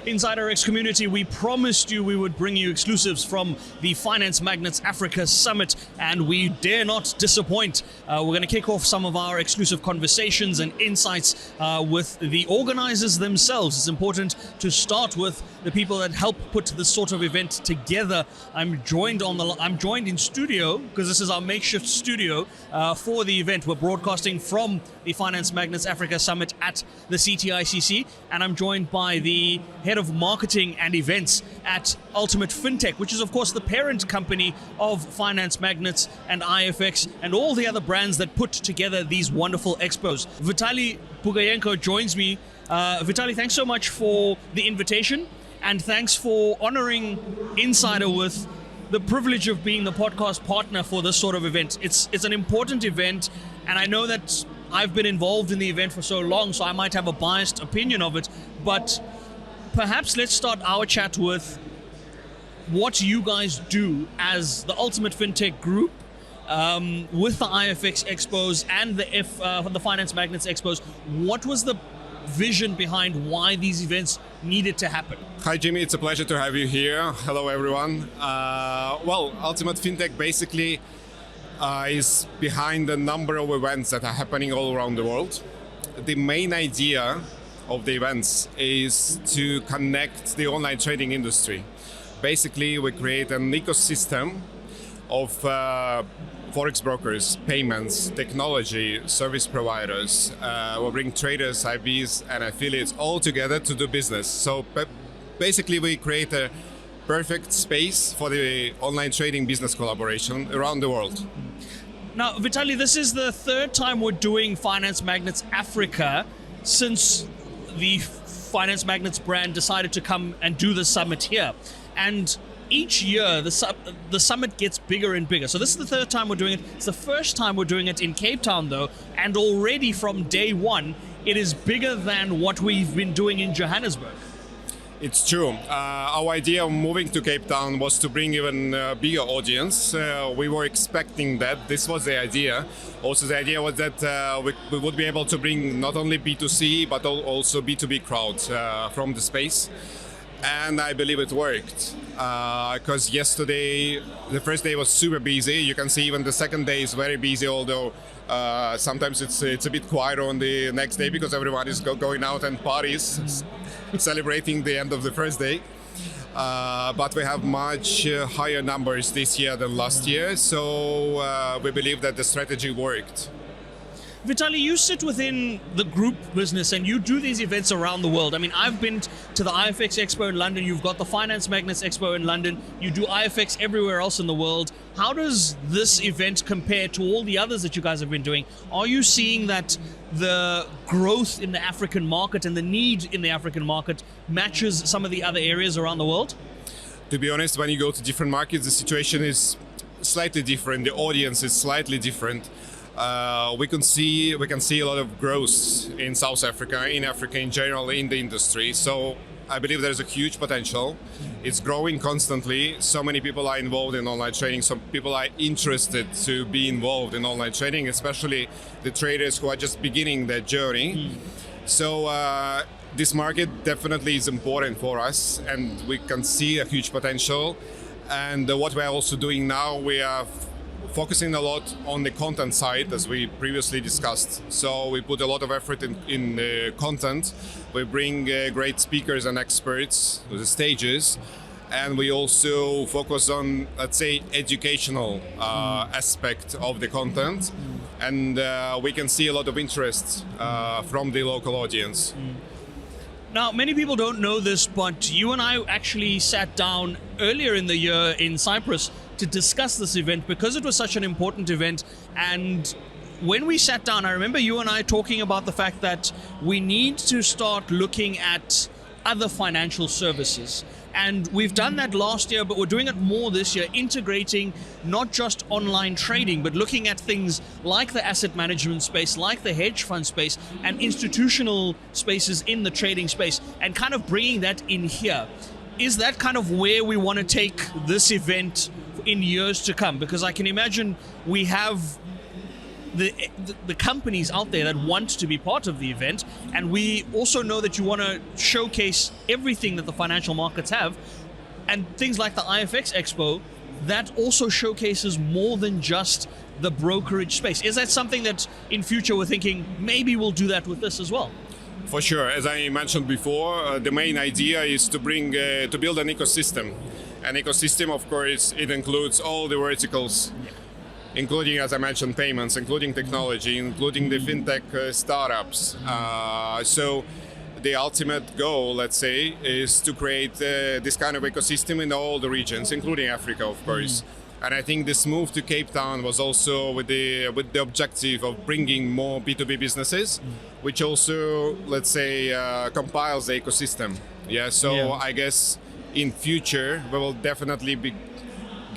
Insider X community, we promised you we would bring you exclusives from the Finance Magnates Africa Summit, and we dare not disappoint. We're going to kick off some of our exclusive conversations and insights with the organizers themselves. It's important to start with the people that help put this sort of event together. I'm joined in studio because this is our makeshift studio for the event. We're broadcasting from the Finance Magnates Africa Summit at the CTICC, and I'm joined by the head of marketing and events at Ultimate Fintech, which is of course the parent company of Finance Magnates and IFX and all the other brands that put together these wonderful expos. Vitaly Bugaenko joins me. Vitaly, thanks so much for the invitation, and thanks for honoring Insider with the privilege of being the podcast partner for this sort of event. It's an important event, and I know that I've been involved in the event for so long, so I might have a biased opinion of it, but perhaps let's start our chat with what you guys do as the Ultimate Fintech Group with the IFX Expos and the Finance Magnates Expos. What was the vision behind why these events needed to happen? Hi Jimmy, it's a pleasure to have you here. Hello everyone. Well, Ultimate Fintech basically is behind a number of events that are happening all around the world. The main idea of the events is to connect the online trading industry. Basically, we create an ecosystem of forex brokers, payments, technology, service providers. We'll bring traders, IBs, and affiliates all together to do business. So basically, we create a perfect space for the online trading business collaboration around the world. Now, Vitaly, this is the third time we're doing Finance Magnates Africa since the Finance Magnates brand decided to come and do the summit here. And each year, the summit gets bigger and bigger. So this is the third time we're doing it. It's the first time we're doing it in Cape Town, though. And already from day one, it is bigger than what we've been doing in Johannesburg. It's true. Our idea of moving to Cape Town was to bring even a bigger audience. We were expecting that. This was the idea. Also, the idea was that we would be able to bring not only B2C, but also B2B crowds from the space. And I believe it worked. Because yesterday, the first day was super busy. You can see even the second day is very busy, although sometimes it's a bit quiet on the next day because everyone is going out and parties, celebrating the end of the first day. But we have much higher numbers this year than last year, so we believe that the strategy worked. Vitaly, you sit within the group business and you do these events around the world. I mean, I've been to the IFX Expo in London, you've got the Finance Magnates Expo in London, you do IFX everywhere else in the world. How does this event compare to all the others that you guys have been doing? Are you seeing that the growth in the African market and the need in the African market matches some of the other areas around the world? To be honest, when you go to different markets, the situation is slightly different. The audience is slightly different. We can see a lot of growth in South Africa, in Africa in general, in the industry. So I believe there's a huge potential. It's growing constantly. So many people are involved in online trading. Some people are interested to be involved in online trading, especially the traders who are just beginning their journey. So this market definitely is important for us, and we can see a huge potential. And what we're also doing now, we are focusing a lot on the content side, as we previously discussed. So we put a lot of effort in the content. We bring great speakers and experts to the stages, and we also focus on, let's say, educational aspect of the content, and we can see a lot of interest from the local audience. Now, many people don't know this, but you and I actually sat down earlier in the year in Cyprus to discuss this event because it was such an important event. And when we sat down, I remember you and I talking about the fact that we need to start looking at other financial services. And we've done that last year, but we're doing it more this year, integrating not just online trading, but looking at things like the asset management space, like the hedge fund space, and institutional spaces in the trading space, and kind of bringing that in here. Is that kind of where we want to take this event in years to come? Because I can imagine we have the companies out there that want to be part of the event. And we also know that you want to showcase everything that the financial markets have, and things like the IFX Expo that also showcases more than just the brokerage space. Is that something that in future we're thinking maybe we'll do that with this as well? For sure. As I mentioned before, the main idea is to bring to build an ecosystem. An ecosystem, of course, it includes all the verticals, including, as I mentioned, payments, including technology, including the fintech startups. So the ultimate goal, let's say, is to create this kind of ecosystem in all the regions, including Africa, of course. And I think this move to Cape Town was also with the objective of bringing more B2B businesses, which also, let's say, compiles the ecosystem. So I guess in future we will definitely be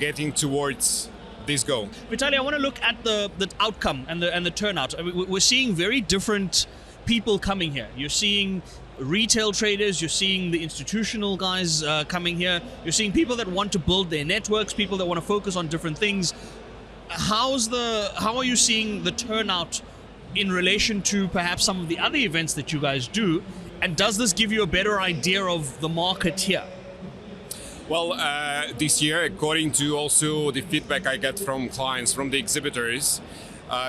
getting towards this goal. Vitaly, I want to look at the outcome and the turnout. I mean, we're seeing very different people coming here. You're seeing retail traders, you're seeing the institutional guys coming here, you're seeing people that want to build their networks, people that want to focus on different things. How are you seeing the turnout in relation to perhaps some of the other events that you guys do? And does this give you a better idea of the market here? Well, this year, according to also the feedback I get from clients, from the exhibitors,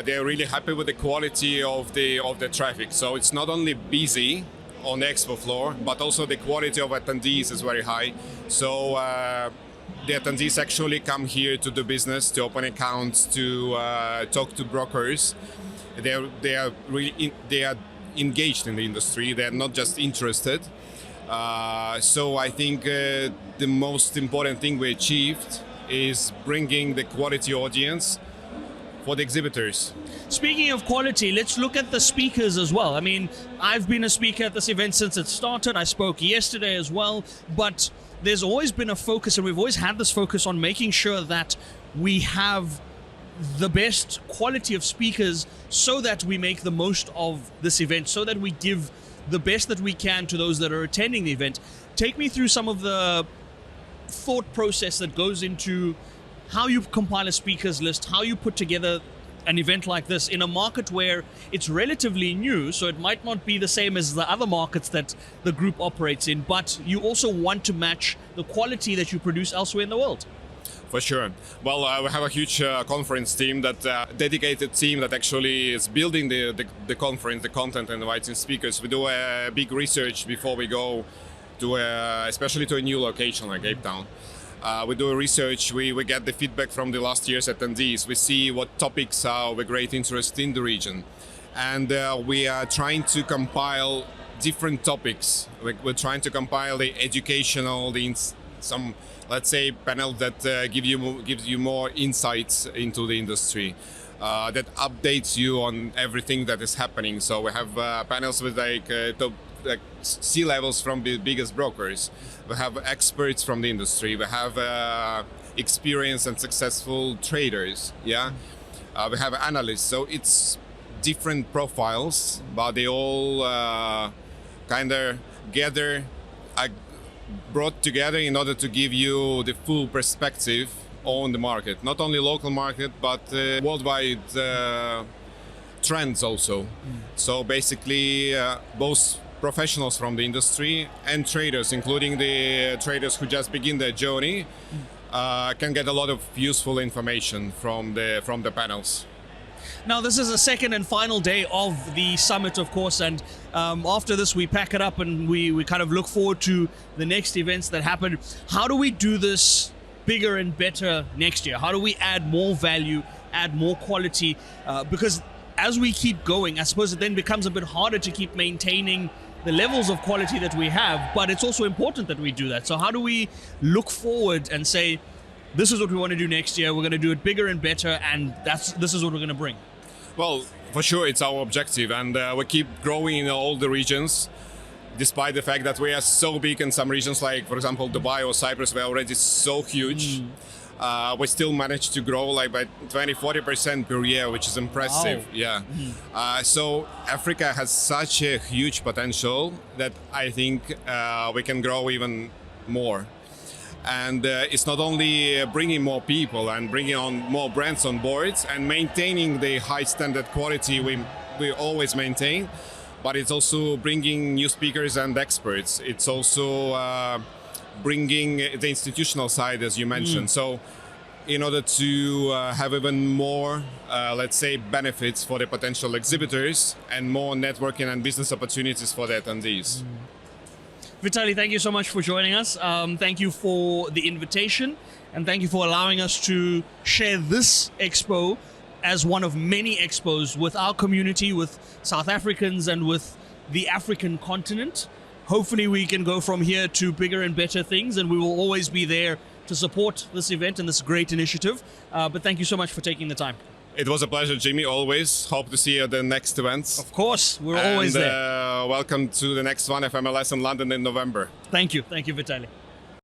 they're really happy with the quality of the traffic. So it's not only busy on the expo floor, but also the quality of attendees is very high. So the attendees actually come here to do business, to open accounts, to talk to brokers. They are engaged in the industry. They're not just interested. So I think the most important thing we achieved is bringing the quality audience for the exhibitors. Speaking of quality, let's look at the speakers as well. I mean, I've been a speaker at this event since it started. I spoke yesterday as well, but there's always been a focus, and we've always had this focus on making sure that we have the best quality of speakers so that we make the most of this event, so that we give the best that we can to those that are attending the event. Take me through some of the thought process that goes into how you compile a speakers list, how you put together an event like this in a market where it's relatively new, so it might not be the same as the other markets that the group operates in, but you also want to match the quality that you produce elsewhere in the world. For sure. Well, we have a huge conference team, dedicated team that actually is building the conference, the content, and inviting speakers. We do a big research before we go to, especially to a new location like Cape Town. We do a research, we get the feedback from the last year's attendees. We see what topics are of great interest in the region. And we are trying to compile different topics. We're trying to compile the educational, some, let's say, panels that gives you more insights into the industry, that updates you on everything that is happening. So we have panels with top C-levels from the biggest brokers. We have experts from the industry. We have experienced and successful traders. We have analysts. So it's different profiles, but they all kind of brought together in order to give you the full perspective on the market, not only local market, but worldwide trends also. So basically, both professionals from the industry and traders, including the traders who just begin their journey, can get a lot of useful information from the panels. Now, this is the second and final day of the summit, of course, and after this we pack it up and we kind of look forward to the next events that happen. How do we do this bigger and better next year? How do we add more value, add more quality? Because as we keep going, I suppose it then becomes a bit harder to keep maintaining the levels of quality that we have, but it's also important that we do that. So how do we look forward and say, this is what we want to do next year, we're going to do it bigger and better, and this is what we're going to bring? Well, for sure, it's our objective, and we keep growing in all the regions, despite the fact that we are so big in some regions, like, for example, Dubai or Cyprus, we're already so huge. We still manage to grow like by 20-40% per year, which is impressive. Wow. So Africa has such a huge potential that I think we can grow even more. And it's not only bringing more people and bringing on more brands on board and maintaining the high standard quality we always maintain, but it's also bringing new speakers and experts. It's also bringing the institutional side, as you mentioned. So in order to have even more, let's say, benefits for the potential exhibitors and more networking and business opportunities for the attendees. Vitaly, thank you so much for joining us. Thank you for the invitation, and thank you for allowing us to share this expo as one of many expos with our community, with South Africans, and with the African continent. Hopefully we can go from here to bigger and better things, and we will always be there to support this event and this great initiative. But thank you so much for taking the time. It was a pleasure, Jimmy, always. Hope to see you at the next events. Of course, we're always there. Welcome to the next one, FMLS in London in November. Thank you, Vitaly.